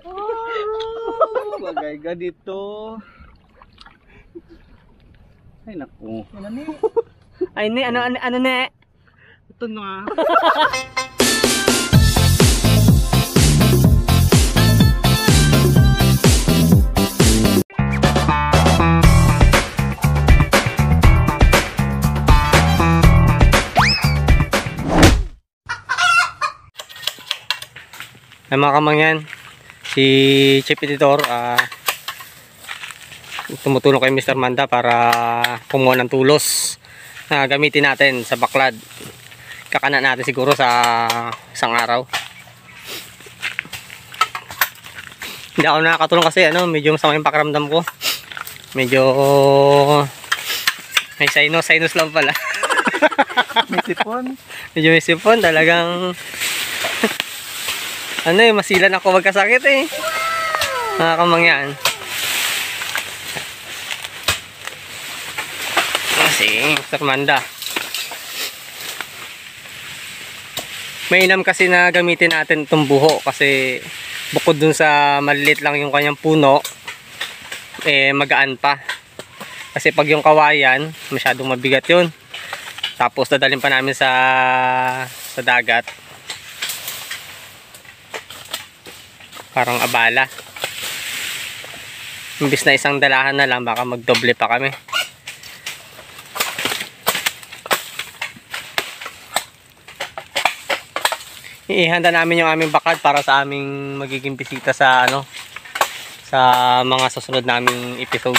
Oh, bagay ka dito. Ay naku. Ay ne, ano ne? Ito na. Ay mga kamangyan, si Chief Editor tumutulong kay Mr. Manda para kumuha ng tulos na gamitin natin sa baklad. Kakanan natin siguro sa isang araw. Hindi ako nakakatulong kasi medyo masama yung pakiramdam ko. Medyo may sinus lang pala. May sipon. Medyo may sipon talagang masilan ako magkasakit mga kamangyan. Kasi Mr. Manda mainam kasi na gamitin natin itong buho kasi bukod dun sa maliit lang yung kanyang puno magaan pa kasi pag yung kawayan masyadong mabigat yun, tapos dadalhin pa namin sa dagat, parang abala. Imbis na isang dalahan na lang, baka magdoble pa kami. Ihanda namin yung aming bakad para sa aming magiging bisita sa sa mga susunod naming episode.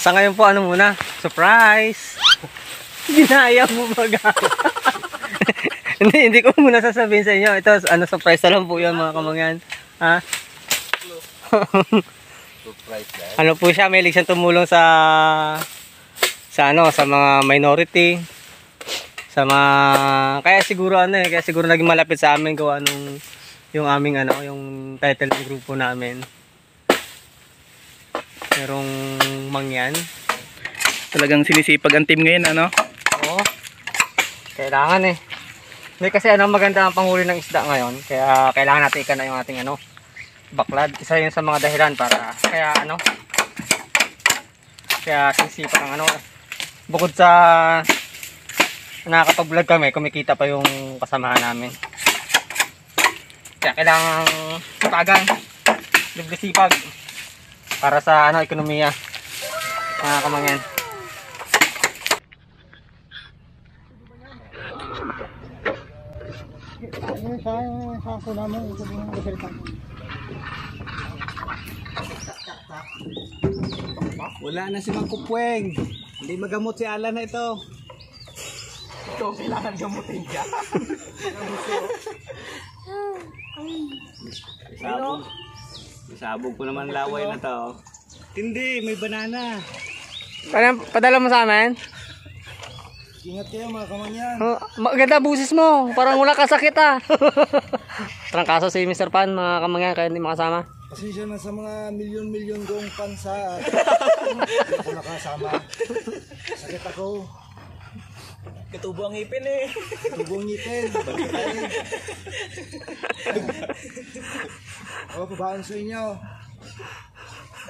Sa ngayon po muna, surprise. Ginaya mo baga. Hindi ko muna sasabihin sa inyo. Ito surprise na lang po 'yan mga kamangyan. Surprise guys. Ano po siya, may siyang tumulong sa mga minority, sa mga kaya siguro naging malapit sa amin gawa yung aming yung title ng grupo namin. Merong mangyan. Talagang sinisipag ang team ngayon Oo. Kailangan Hindi kasi maganda ang panghuli ng isda ngayon, kaya kailangan natin ikan na yung ating baklad. Isa yun sa mga dahilan para kaya sisipag ang bukod sa nakakapag-vlog kami, kumikita pa yung kasamahan namin. Kaya kailangan tagang libre sipag para sa ekonomiya mga kamangyan. Wala na si Mang Kupweng. Hindi magamot si Alan na ito. Ito, kailangan gamutin siya. Isabog ko naman laway na to. Hindi, may banana. Padala mo sa amin? Ingat kayo mga kamangyan. Maganda busis mo. Parang wala kasakit Trangkaso si Mr. Pan mga kamangyan kaya hindi makasama. Pasensya na sa mga milyon-milyon kong pansa. Hindi ako nakasama. Sakit ako. Katubo ang ngipin Tubo ang ngipin. Bakit tayo? Ako, pabaan sa inyo.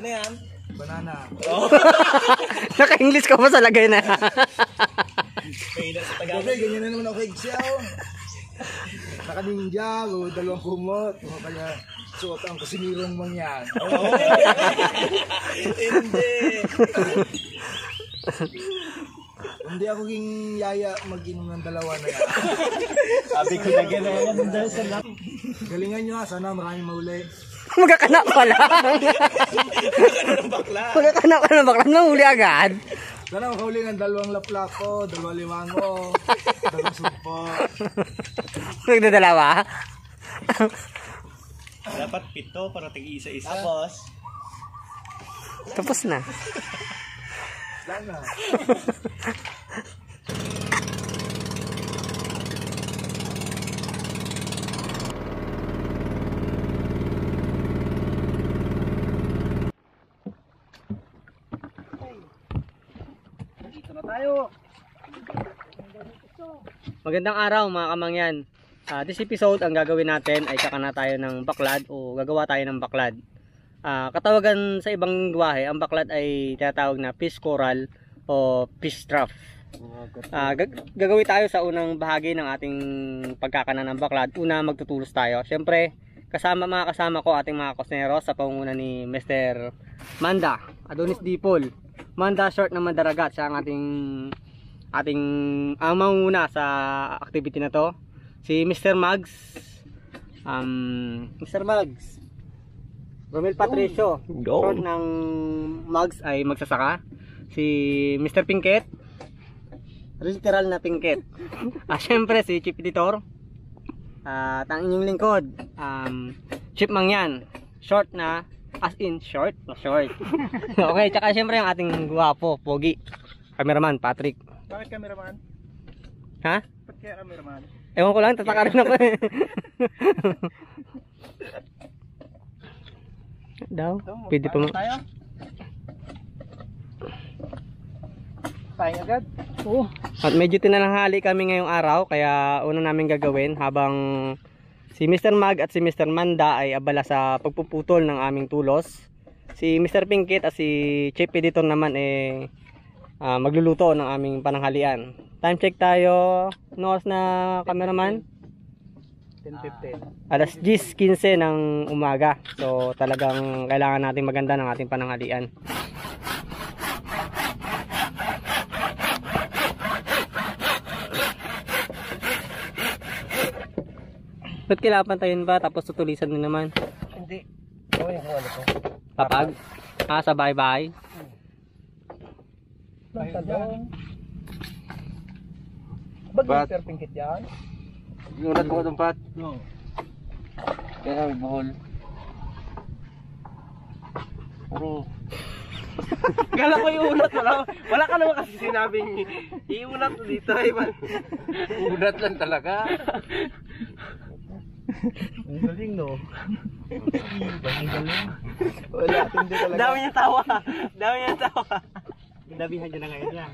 Ano yan? Banana. Naka-English ka pa sa lagay na. May sa Tagalog. Okay, ganyan na naman ako eggsyaw. Naka-ninja, dalawang kumot. Kaya suot ang kusinirong mangyan. Hindi. Hindi ako ging yaya mag-inom ng dalawa na yan. Sabi ko na gano'n. Galingan nyo sana maraming mauli. Magkakana pa lang. Magkakana pa lang bakla. Nahuli agad. Sana makahuli ng dalawang laplako, dalawang limango, dalawang sumpo. Nagdadalawa. Dapat 7 para tigi-isa-isa. Tapos na. Sana. Dito na tayo. Magandang araw mga kamangyan. This episode ang gagawin natin ay kakana tayo ng baklad o gagawa tayo ng baklad. Katawagan sa ibang gawahe, ang baklad ay tinatawag na fish coral o fish trap. Gagawin tayo sa unang bahagi ng ating pagkakana ng baklad. Una, magtutulos tayo. Siyempre, mga kasama ko, ating mga kosnero sa pangunguna ni Mr. Manda, Adonis Dipol. Manda short na Mandaragat, siya ang ating mangunguna sa activity na to. Si Mr. Mags, Romel Patricio, short ng Mags ay magsasaka. Si Mr. Pinket, literal na Pinket. Siyempre si Chief Editor, at ang inyong lingkod, Chief Mangyan, short na, as in short, na short. Okay, tsaka siyempre yung ating guwapo, pogi, cameraman, Patrick. Bakit cameraman? Ha? Bakit kaya cameraman? Ewan ko lang, tataka rin ako eh. Daw, pwede pa mo. Tayo? Tayo agad? Oo. At medyo tinalanghali kami ngayong araw, kaya una namin gagawin habang si Mr. Mag at si Mr. Manda ay abala sa pagpuputol ng aming tulos. Si Mr. Pinkett at si Chief Editor naman magluluto ng aming pananghalian. Time check tayo. Noos na cameraman? 10:15. Alas 10:15 ng umaga. So talagang kailangan natin maganda ng ating pananghalian. Ba't kailangan pantayin ba? Tapos tutulisan din naman. Hindi. Gawin ko ano to. Kapag? Sa bye-bye. Ba't Mr. Pinkett yan? Iulat mo itong pat. No. Kaya may buhol. Puro. Kala ko iunat mo. Wala ka naman kasi sinabing iunat dito. Ulat lang talaga. Ang galing no. Ang galing. Wala, hindi talaga. Dami niya tawa. Dami niya tawa. Dabihan niya na ngayon yan.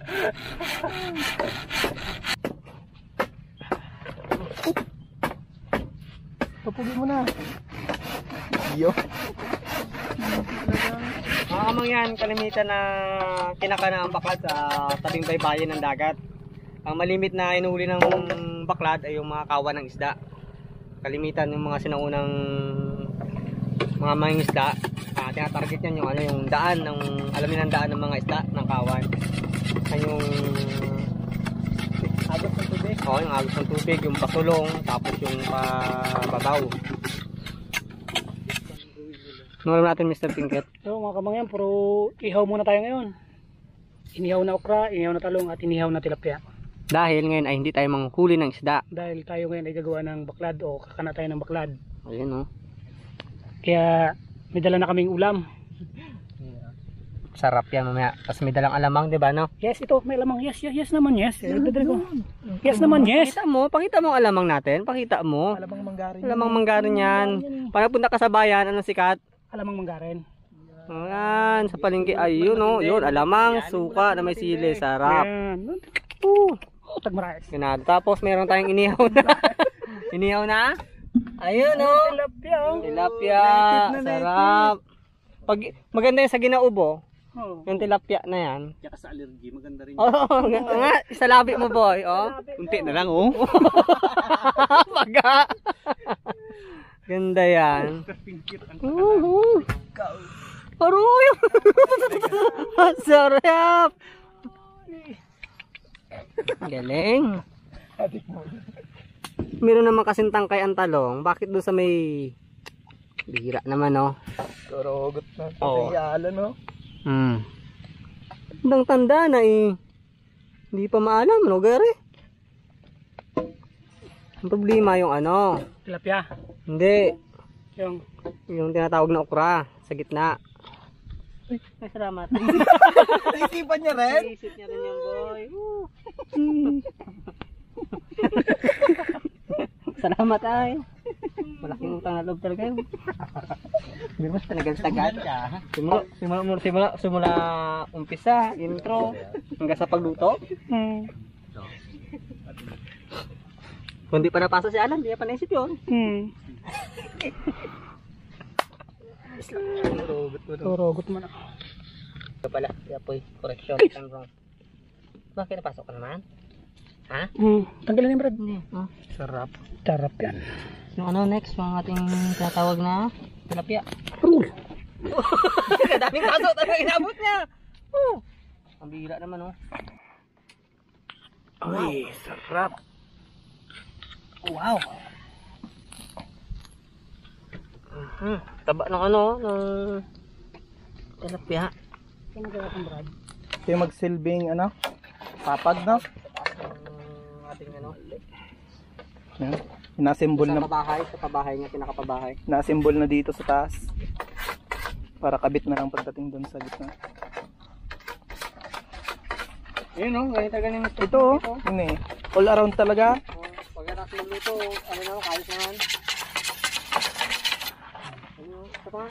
Papugin mo na. Iyo. Mga kamangyan, kalimitan na kinakana ang baklad sa tabing baybayin ng dagat. Ang malimit na inuhuli ng baklad ay yung mga kawan ng isda. Kalimitan yung mga sinaunang mga mangingisda, tinatarget yan yung yung daan ng alamin ng daan ng mga isda ng kawan. Yung agos ng tubig. Yung agos ng tubig, yung pasulong, tapos yung pababaw. Nung natin Mr. Pinkett. So mga kamangyan, puro ihaw muna tayo ngayon. Inihaw na okra, inihaw na talong at inihaw na tilapia. Dahil ngayon ay hindi tayo manghuli ng isda. Dahil tayo ngayon ay gagawa ng baklad o kakana tayo ng baklad. Ayun Kaya may dala na kaming ulam. Sarap yan mamaya. Tapos may dalang alamang, di ba no? Yes, ito may lamang. Yes naman, yes. Yes naman, yes. Pakita mo ang alamang natin. Pakita mo. Alamang manggarin. Alamang manggarin yan. Pag punta ka sa bayan, anong sikat? Alamang manggarin. Ayan, sa palengke. Ayun yun, alamang, suka na may sili. Sarap. Yan. Tagmarais. Ganado. Tapos meron tayong inihaw na. Inihaw na? Ayun Tilapia. Tilapia. Sarap. Pag maganda yung sa ginaubo, yung tilapia na yan. Tsaka sa allergy, maganda rin. Nga, isa labi mo boy. Kunti na lang Paga. Ganda yan. Aroy. Sarap. Galing. Meron naman kasing tangkay ang talong. Bakit doon sa may bihira naman Pero hugot na. Oo. Iyalan Bandang tanda na hindi pa maalam Gary. Ang problema yung Tilapia. Hindi. Yung Tinatawag na okra sa gitna. Ay, salamat. Naisipan niya rin? Naisip niya rin yung boy. Salamat ay. Malaking utang na loob talaga yun. Bimas tagal-tagal. Simula umpisa, intro, hanggang sa pagluto. Kung di pa napasa si Alan, di pa naisip yun. Turugot mo na. Ito pala, Apoy, correction, I'm wrong. Bakit napasok ka naman? Ha? Tanggalin yung Brad. Sarap. Sarap yan. Yung ano next, yung ating tinatawag na tilapia. Daming kaso talaga inabot niya. Ang bihira naman oh. Ay, sarap. Wow. Taba ng ano, ng tilapia. Ano gawin kong Brad? Ito yung magsilbing ano? Papag no? Ating ano, Yan. Inasimbol sa na, pabahay, sa pabahay niya, pinakapabahay. nasimbol na dito sa taas. Para kabit na lang pagdating doon sa gitna. Ayun oh, ganito ganyan. Ito oh, yun eh. All around talaga. Pagkatapos magluto, ano na, kalis naman. Ito pa.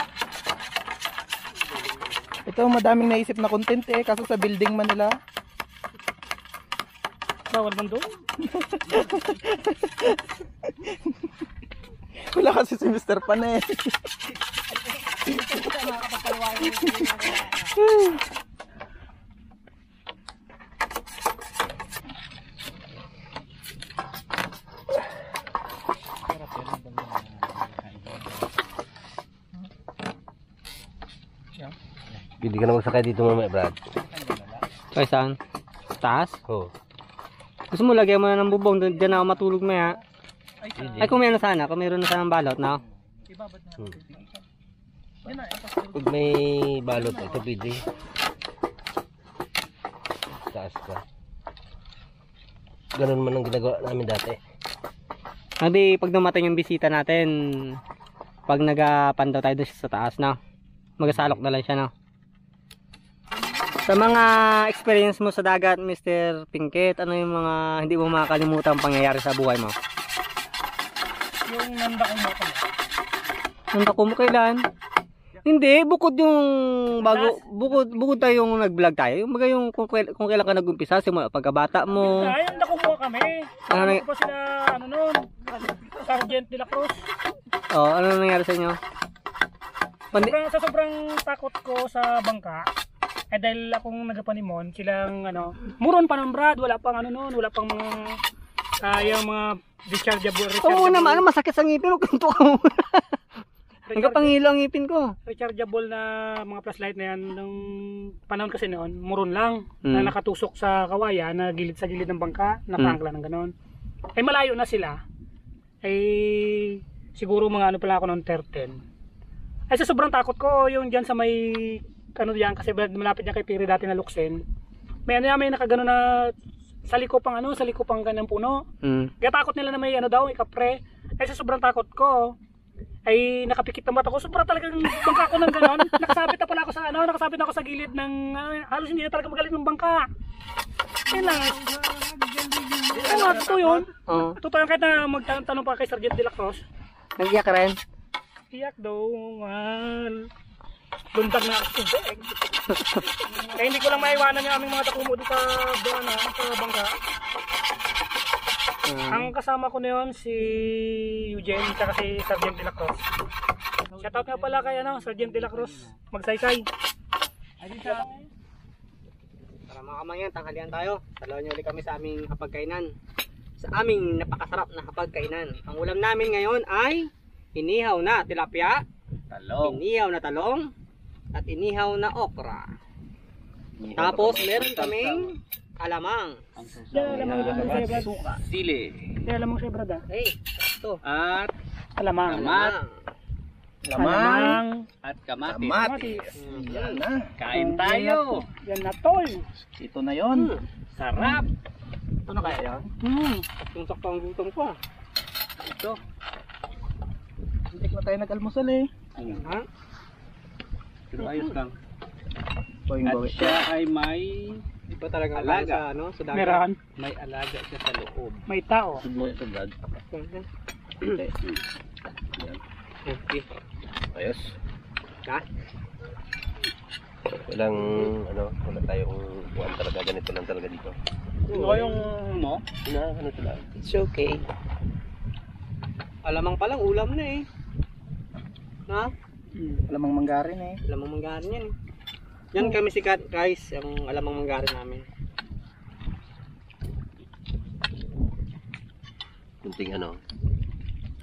Ito madaming naisip na content eh. Kaso sa building man nila. Bawal man doon. Wala kasi si Mr. Pan eh. Hindi ka na magsakay dito mamaya, Brad. Ay, saan? Taas? Oo. Gusto mo lagyan mo na ng bubong, dyan ako matulog maya. Ay, kung may ano sana, kung mayroon na sanang balot na. Pag may balot, ito pwede. Taas ka. Ganun man ang ginagawa namin dati. Hindi, pag dumating yung bisita natin, pag nagapandaw tayo doon sa taas na, magasalok na lang siya na. Sa mga experience mo sa dagat, Mr. Pinkett, ano yung mga hindi mo makakalimutan pangyayari sa buhay mo? Yung nanda ko mo kami. Nanda ko mo kailan? Hindi, bukod yung bago, bukod tayo yung nag-vlog tayo. Yung mga yung kung kailan ka nag-umpisa, simula pagkabata mo. Ay, nanda ko mo kami. Ano Ano pa sila, ano nun? Sergeant de la Cruz. Oh, ano nangyari sa inyo? Sobrang takot ko sa bangka. Eh dahil akong nagapanimon, silang ano, muron pa ng Brad, wala pang ano noon, wala pang mga yung mga rechargeable. Oo naman, ano, masakit sa ngipin, kanto ka muna. Hanggang pangilo ang ngipin ko. Rechargeable na mga flashlight na yan, nung panahon kasi noon, muron lang, na nakatusok sa kawayan, na gilid sa gilid ng bangka, nakangkla ng ganon. Ay malayo na sila, ay siguro mga ano pala ako noon, 13. Ay sa sobrang takot ko, yung dyan sa may ano diyan kasi malapit niya kay Piri dati na Luksen. May ano yan, may nakagano na sa likopang ano, sa likopang ganang puno. Kaya takot nila na may ano daw, ikapre. Ay sa sobrang takot ko, ay nakapikit na mata ko. Sobrang talagang bangka ko ng ganon. Nakasabit na pala ako sa ano, nakasabit na ako sa gilid ng halos hindi na talaga magaling ng bangka. Ayun lang. Ano, totoo yun. Totoo yun kahit na magtanong pa kay Sergeant de la Cruz. Nag-iyak ka rin? Iyak daw, man. Bundag na ako tubig. Kaya hindi ko lang maiwanan yung aming mga takumo dito sa bangka. Ang kasama ko na yun si Eugene at si Sergeant de la Cruz. Shoutout nga pala kay ano, Sergeant de la Cruz. Magsaysay. Para mga kamangyan, tanghalian tayo. Salawan niyo ulit kami sa aming hapagkainan. Sa aming napakasarap na hapagkainan. Ang ulam namin ngayon ay inihaw na tilapia, inihaw na talong, at inihaw na okra. Tapos meron kaming alamang. Alamang dyan sa'yo, Brad. Sili. Alamang sa'yo, Brad. Hey, ito. At Alamang. Lamang. at kamatis. Kamatis. Yan na. Kain tayo. Yan na tol. Ito na yon. Sarap. Ito na kaya yan. Yung saktong gutom ko. Ito. Hindi na tayo nag-almusal eh. Ha? Pero ayos lang. Boing At bawi. siya ay may Iba talaga Alaga. sa ano, sa dagat. Meron. may alaga siya sa loob. May tao. Subo ito, Brad. Okay. Ayos. Ha? Walang, wala tayong buwan talaga. Ganito lang talaga dito. Ano yung mo? Ano sila? It's okay. Alamang palang ulam na eh. Na? Alamang manggarin eh. Alamang manggarin yan eh. Yan kami sikat guys, yung alamang manggarin namin. Kunting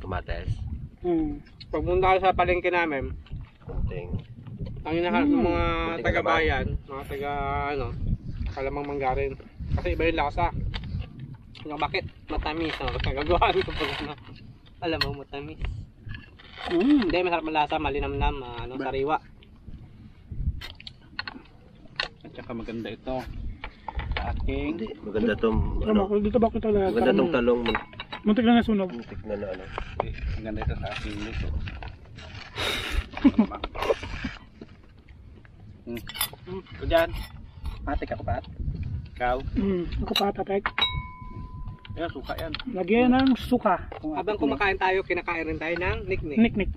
kamates. Pag punta kayo sa palengke namin, Kunting. ang hinahanap ng mga taga-bayan, mga taga alamang manggarin. Kasi iba yung lasa. Yung bakit? Matamis. Nagagawa ko pag alamang matamis. Hindi, masarap malasa, malinamnam, sariwa. At saka maganda ito. Sa aking Hindi, maganda tong, Dito ba ko talaga? maganda tong talong. Muntik na nasunog. Muntik na maganda ito sa aking luto. Ito dyan. Matik ako pa. Ikaw. Ako pa tatek. Ayan, suka yan. Lagyan ng suka. Habang kumakain tayo, kinakain rin tayo ng niknik. Niknik.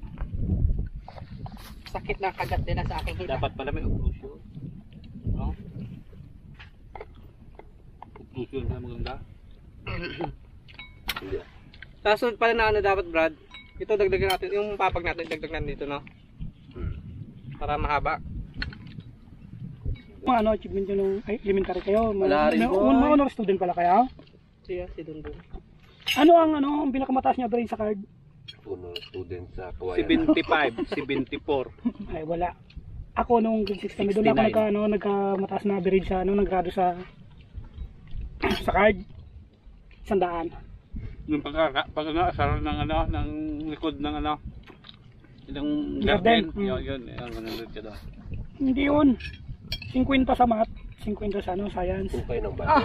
Sakit na kagat nila sa aking hita. Dapat pala may occlusion. No? Occlusion na maganda. Sa sunod pala na dapat Brad, ito dagdagan natin, yung papag natin dagdagan dito no? Para mahaba. Kung achievement nyo nung elementary kayo. Wala rin, boy. Honor student pala kayo. Siya, si Dundun. Ano ang pinakamataas niya grade sa card? Puno student sa Kawayan. 75, 74. Ay wala. Ako nung grade 6 kami doon ako nagkamataas na average sa naggrado sa card. 100. Yung pagkakasar ng ng likod ng yung Garden. garden. Yun, nanonood ka doon. Hindi yun. 50 sa math, 50 sa science. Kung kayo ng bata.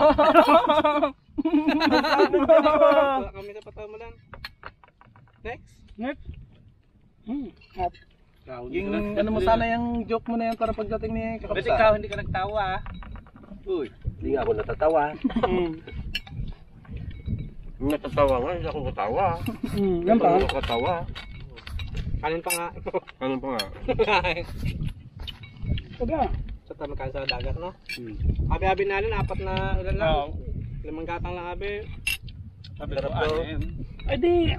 Kami sa patama lang. Next. Next. At Yung ano mo sana yung joke mo na yan para pagdating ni Kasi Kakapsa. ikaw hindi ka nagtawa. Uy. Hindi nga ako natatawa. Natatawa nga, hindi ako katawa. yan pa. Hindi ako katawa. Kanin pa nga. Ano pa nga? Taga. Sa tayo magkain sa dagat no? Abi-abi natin, 4 na ilan lang. Oo. 5 gatang lang abi. Sabi ko, Sarap daw. Ay di.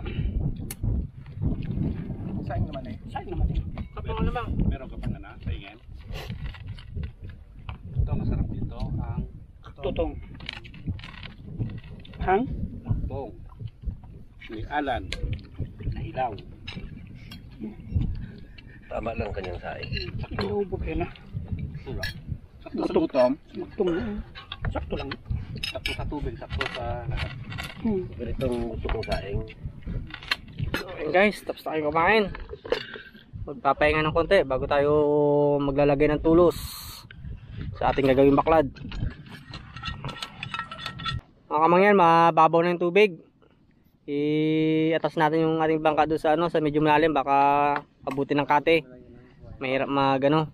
Sayang naman eh. Saan naman eh. Kapang ano bang? Meron ka pang sa ingin. Ito masarap dito ang Tutong. Hang? tong. Ni Alan. Na ilaw. Tama lang kanyang saing. Ikaw ba kayo na? Sakto sa gutom. Tutong na. Sakto lang. Sakto sa tubig. Sakto sa lahat. Ganitong gusto kong saing. Okay guys, tapos na tayo kumain. Magpapahinga ng konti bago tayo maglalagay ng tulos sa ating gagawing baklad. Mga kamangyan, mababaw na yung tubig. I-atas natin yung ating bangka doon sa medyo malalim, baka abutin ng kate. Mahirap mahirap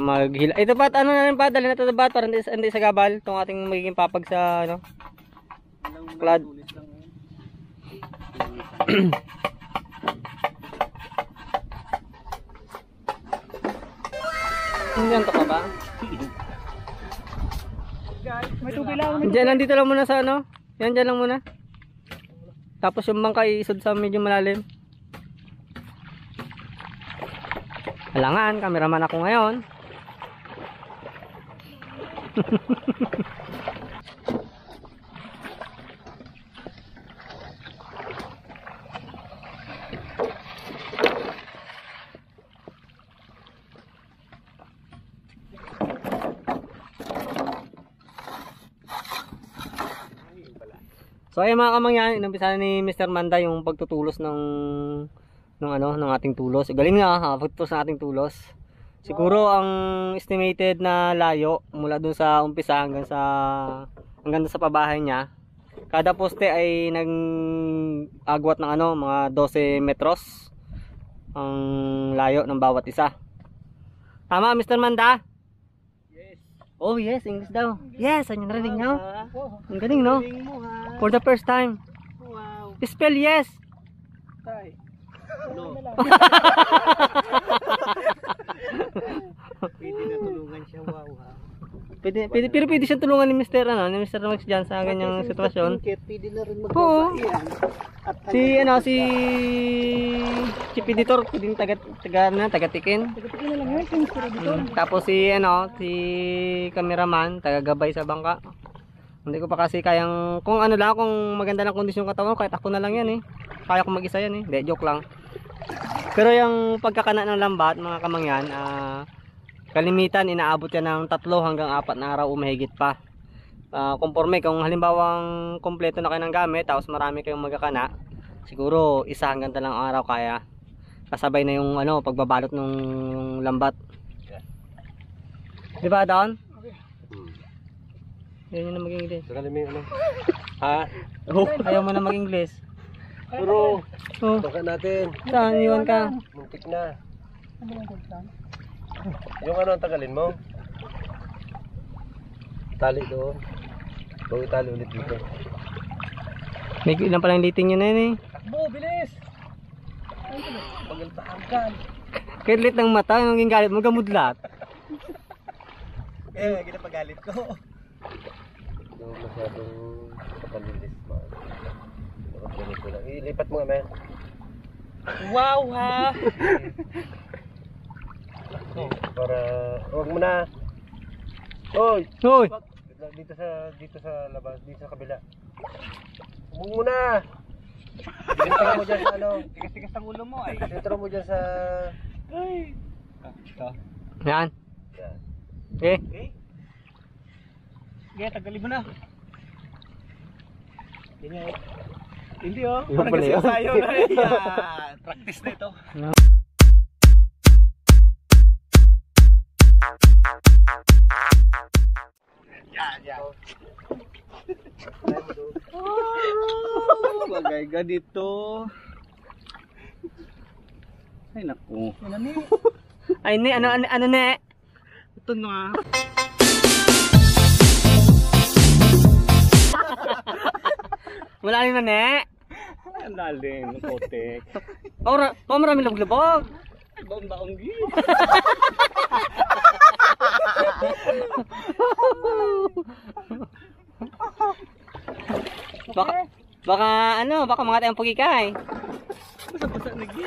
maghila. Ito pa, ano na rin pa, dali na ito ba para hindi sa gabal itong ating magiging papag sa baklad. Hindi to ka ba? May tubig lang. Diyan lang, dito lang muna sa Yan, dyan lang muna. Tapos yung bangka iisod sa medyo malalim. Halangan, cameraman ako ngayon. So ayun mga kamangyan, inumpisa ni Mr. Manda yung pagtutulos ng ating tulos. Galing nga pagtutulos ng ating tulos. Siguro ang estimated na layo mula dun sa umpisa hanggang sa pabahay niya. Kada poste ay nag-agwat ng mga 12 metros ang layo ng bawat isa. Tama Mr. Manda? Yes. Oh yes, English daw. Yes, ano narinig niyo? Ang galing no? For the first time. Wow. Spell yes. Tay. No. Pwede na tulungan siya, wow ha. Pero pwede siyang tulungan ni Mr. Max dyan sa ganyang sitwasyon. Pwede na rin Oo. magbabae yan. At Si Chief Editor, pwedeng taga-tikin. Tingnan na lang yun, yung Mr. Editor. Tapos si cameraman, taga-gabay sa bangka. Hindi ko pa kasi kayang, kung maganda lang kondisyon ng katawan, kahit ako na lang yan eh. Kaya ko mag-isa yan eh. Hindi, joke lang. Pero yung pagkakana ng lambat, mga kamangyan, kalimitan inaabot yan ng 3 hanggang 4 na araw o mahigit pa. Conforme kung halimbawang kompleto na kayo ng gamit tapos marami kayong magkakana, siguro 1 hanggang 2 araw kaya. Kasabay na yung pagbabalot ng lambat. Di ba, Don? Yan yun na mag-English. Saka namin ha? Ayaw mo na mag-English. Pero, Oh, baka natin. saan iwan ka? Muntik na. Yung ang tagalin mo? Tali doon. Huwag itali ulit dito. May ilan pa lang liting yun na yun eh. Takbo, bilis! Pagaltaan ka. Kahit lit ng mata, yung naging galit mo, gamudlat. Ginapagalit ko. Yung masyadong kapanilis mo. Ganito lang. Ilipat mo nga, man. Wow ha! Para, huwag mo na. Oy! Hoy! Dito sa labas, dito sa kabila. Huwag mo na! Dito mo dyan sa Tigas-tigas ang ulo mo ay. Dito mo dyan sa... Yan. Yan. Okay. Okay, tagalin mo na. Hindi oh. Yung pala yun. Sayo na eh. Practice na ito. Bagay ka dito. Ay naku. Ay, ne, ano ne? Ito na. Wala rin na ne? Ang lalim ng kotek. Marami lablabog. Baong-baong gi. Baka mga tayong pagkikay. Basa-basa na gi.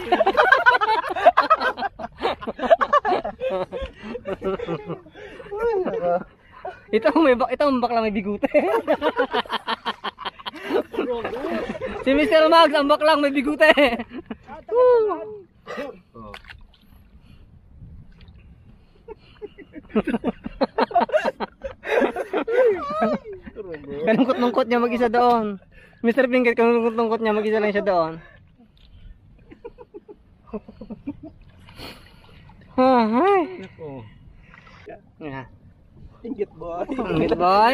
Ito ang bakla may bigute. Si Mr. Max ang baklang may bigute. Kanungkot-nungkot niya mag-isa doon. Mr. Finger, kanungkot-nungkot niya mag-isa lang siya doon. Ay. Naku. Yeah. Inggit boy. Ingit boy.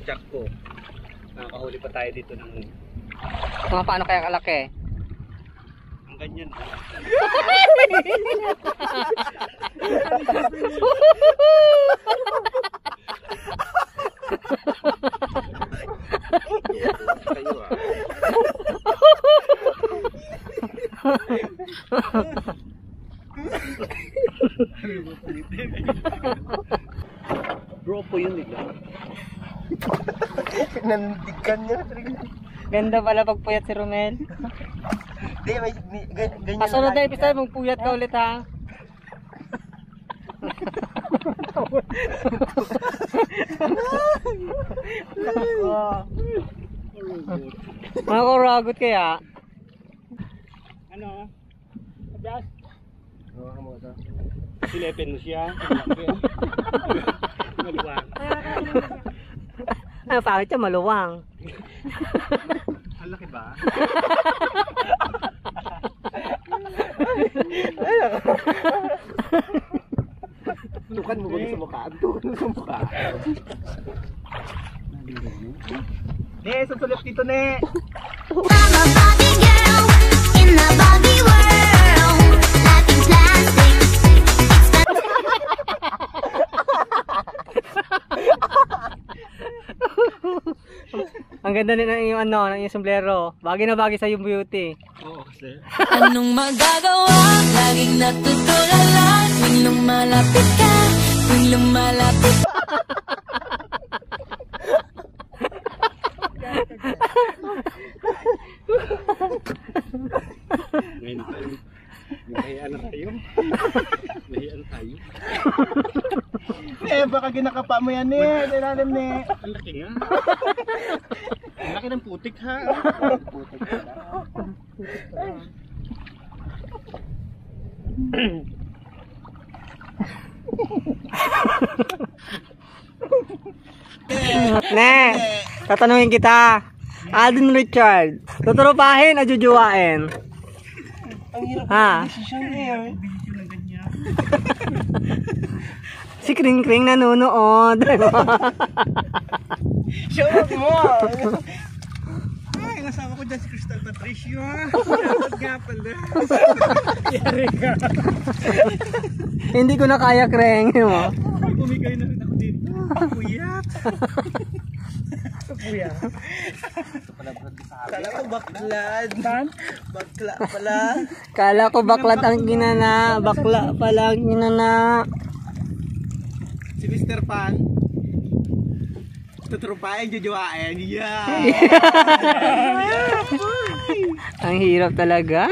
Jack ko. Nakakahuli pa tayo dito ng Mga paano kaya kalaki? ang ganyan. Kayo ah. Bro po yun nila. Nandigan niya. Ganda pala pagpuyat si Romel. Hindi, ganyan. Kasunod na episode, magpuyat ka ulit ha. Mga kuragot kaya. Ano? Adjust. Silepin mo siya. Maluwang. Ano pangit siya, maluwang. Ang laki ba? Tukan mo ba sa mukha? Tukan mo sa mukha. Ne, susulip dito ne. I'm a Barbie girl in the Barbie world. Life in plastic. Ang Ang ganda din ng iyong ano, ng iyong sombrero. Bagay na bagay sa iyong beauty. Oo, kasi. Anong magagawa? Laging natutulala tuwing lumalapit ka, tuwing lumalapit. Ngayon tayo. Nahiyaan na tayo. Nahiyaan tayo. Baka ginakapa mo yan ilalim Ang laki nga. Ang laki ng putik ha. Putik Ne, tatanungin kita. Alden Richard, tuturupahin o jujuwain? Ha? Si Kring Kring nanonood. Show mo! Ay, nasama ko dyan si Crystal Patricio. Dapat nga pala. Yari ka. Hindi ko na kaya, Kring. Mo. Bumigay na rin ako dito. Puyat. Kuya. Kala ko baklad. Saan? Bakla pala. Kala ko baklat ang ginana. Bakla pala ang ginana. Si Mr. Pan. Tutrupain, jujuwain. Yeah! Ang hirap talaga.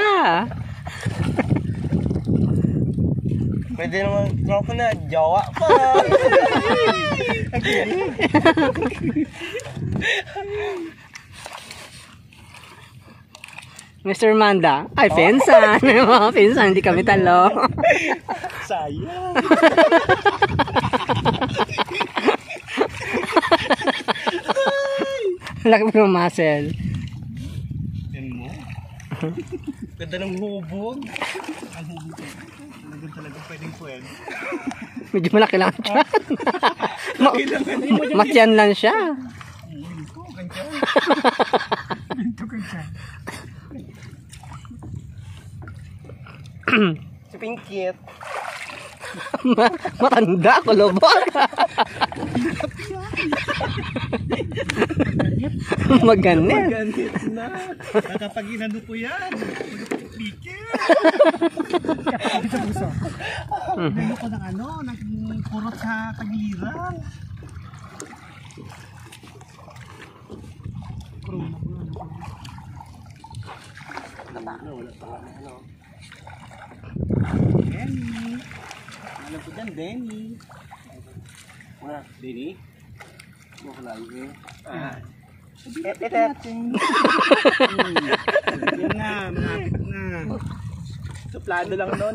Pwede naman tropa na. Jawa pa. Mr. Manda. Ay, pinsan. Mga pinsan, hindi kami talo. Sayang. Laki mo ng muscle. Yan mo. Ganda ng hubog. Ang hubog. Talagang pwedeng pwede. Medyo malaki lang siya. Matyan lang siya. Si Pinkit. Matanda, kulubog. Maganit. Ganit na. Nakapag-inano ko yan. Pinkit. Dito puso. Gano ko ng ano, ng kurot sa tagiliran. Denny. Alam ko dyan, Denny. Wala, Denny. Wala yun. Yan na, malapit na. Suplado lang no,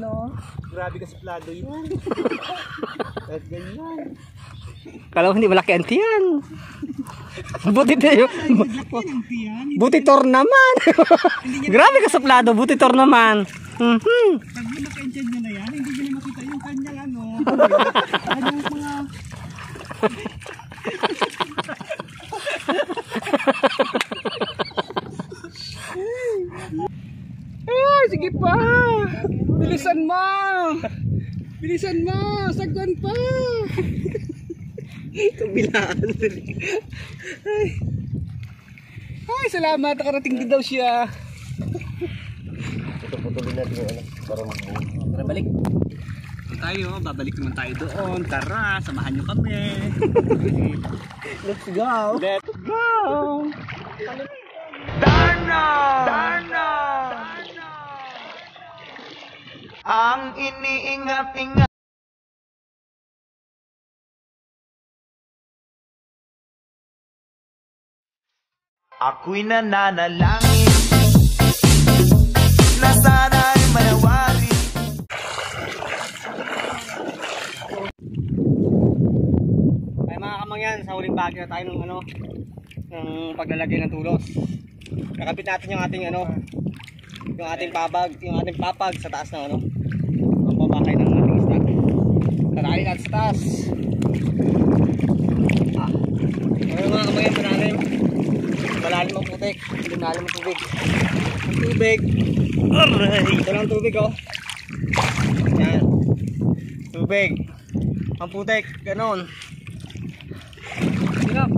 no. Grabe ka suplado yun. Kahit ganyan. Kala ko hindi malaki ang tiyan. Buti tayo. Buti tor naman. Grabe ka suplado, buti tor naman. Pag yun naka-enchant nyo na yan, hindi nyo na makita yung kanyang ano. Kanyang mga... Sige pa. Bilisan mo. Bilisan mo. Sagwan pa. Kabilaan. Ay, salamat. Nakarating din daw siya. Putulin natin yung ano. Tara, balik. Tayo, babalik naman tayo doon. Tara, samahan nyo kami. Let's go. Let's go! Darna! Darna! Ang iniingat-ingat ako'y nananalangin na sana'y manawari. Ay mga kamangyan, sa huling bagay na tayo ng ano, ng paglalagay ng tulos. Nakabit natin yung ating ano, yung ating papag sa taas ng ano, ang babakay ng ating isda. Tarahin natin sa taas. Ayun mga kamangyan, malalim ang putik, malalim ang tubig. Ang tubig, ito lang tubig oh. Yan, tubig. Ang putik, ganon. Hirap.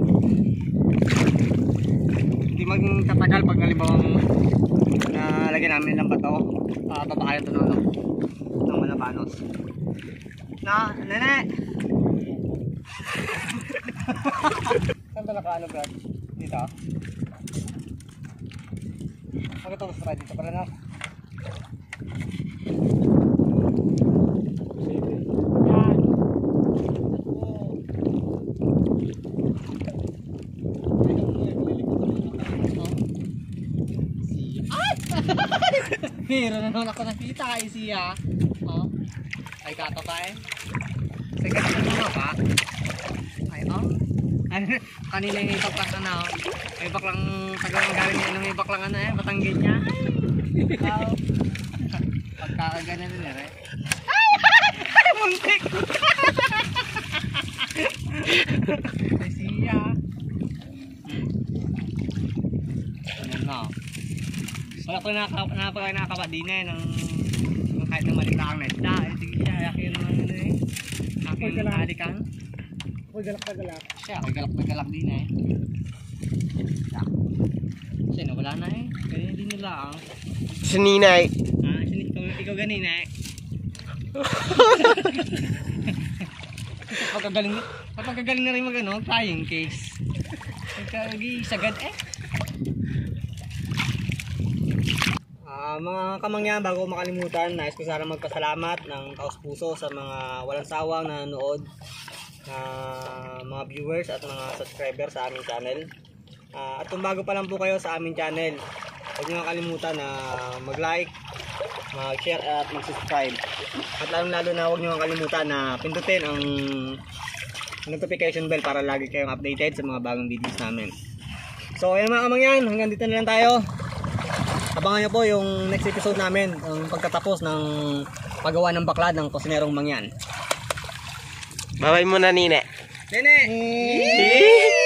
maging tatagal pag nalimbawang nalagyan namin ng bato. Babakayan ito ng Malabanos. Na, nene! Saan ba nakaano, Brad? Dito? Ito gusto tayo dito pala na. Meron na naman ako nakita kay siya. Oh. Ay kato pa eh. Sige na pa. Ay oh. Kanina yung ibak lang ano. May ibak lang tagal ng galing niya ng ibak lang ano eh. Batanggin niya. Oh. Pagkakaganan nila eh. Ay! Muntik! Kay siya. Ano na. Wala ko nakakaba din eh ng kahit ng malikang na isda. Sige siya, akin naman ano eh. Akin ng halikan. Ako'y galak-galak. Siya, ako'y galak-galak din eh. Siya, nawala na eh. Kaya hindi nila ah. Sininay. Ikaw ganin eh. Pagkagaling na rin mag ano, flying case. Pagkagi-sagad eh. Mga kamangyan, bago makalimutan, nais ko sana magpasalamat ng taos-puso sa mga walang sawang nanonood, mga viewers at mga subscribers sa aming channel. At kung bago pa lang po kayo sa aming channel, huwag nyo kalimutan na mag-like, mag-share at mag-subscribe. At lalong-lalo na huwag nyo kalimutan na pindutin ang notification bell para lagi kayong updated sa mga bagong videos namin. So ayan mga kamangyan, hanggang dito na lang tayo. Abangan nyo po yung next episode namin, ang pagkatapos ng paggawa ng baklad ng Kusinerong Mangyan. Babay muna, Nine. Nene!